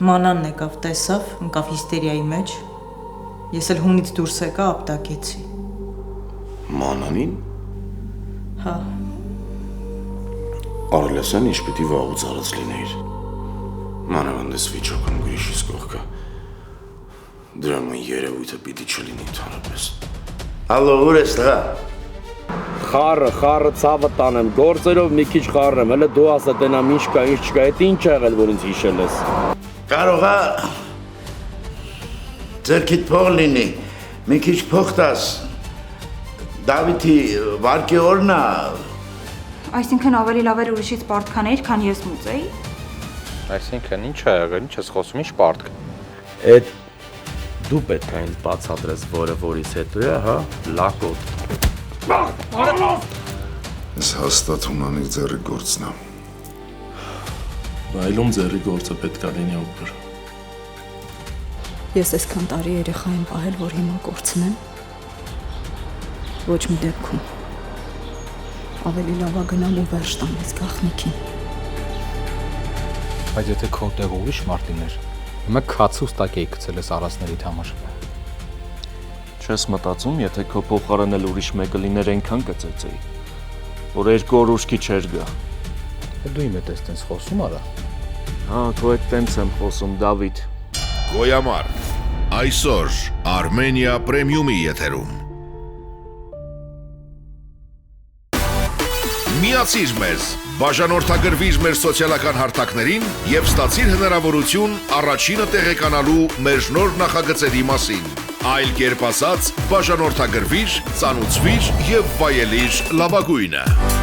Մանանն եկավ, տեսավ, ընկավ հիստերիայի մեջ։ Ես էլ հունից դուրս եկա, ապտակեցի։ Մանանին։ Հա։ Արելասան ինչ պիտի վաղուց արած լինեիր։ Մանավանդես վիճակում գրիշիս կողքը։ Դրամը երևույթը պիտի չլինի ընդհանրապես։ Ալո, ուր ես տղա։ Խառը ցավը տանեմ, գործերով մի քիչ խառեմ, հələ դու ասա տենամ ինչ կա, ինչ չկա, այդ ինչ ա եղել, որ ինձ հիշել ես։ Կարող է ձերքիդ փող լինի, մի քիչ փող տաս։ Դավիթի վարկի օրն է։ Այսինքն ավելի լավ էր ուրիշից պարտքաներ, քան ես մուծեի։ Այսինքն ինչ ա եղել, ինչ ես խոսում, ինչ պարտք։ Այդ դու պետք է ինձ բացատրես, որից հետո է, հա, լակոտ։ Ես հաստատ Հունանի ձեռի գործն է։ Այլում ձեռի գործը պետք է լինի օգուր։ Ես այսքան տարի երեխա եմ պահել, որ հիմա կորցնեմ։ Ոչ մի դեպքում։ Ավելի լավ է գնամ ու վերջ տամ այս գաղտնիքին։ Բայց եթե քո տեղ ուրիշ մարդ լիներ, հիմա քացուց տակ էի գցել ես առածներիդ համար։ Չես մտածում, եթե քո փոխարենել ուրիշ մեկը լիներ այնքան կծեծեի, որ 2 օր ուշքի չէր գա։ Դու իմ հետ ես տենց խոսում արա։ Հա, քո հետ տենց եմ խոսում, Դավիթ։ Գոյամար, այսօր Armenia Premium-ի եթերում։ Միացիր մեզ, բաժանորդագրվիր մեր սոցիալական հարթակներին և ստացիր հնարավորություն առաջինը տեղեկանալու մեր նոր նախագծերի մասին։ Այլ կերպ ասած, բաժանորդագրվիր, ծանուցվիր և վայելիր լավագույնը։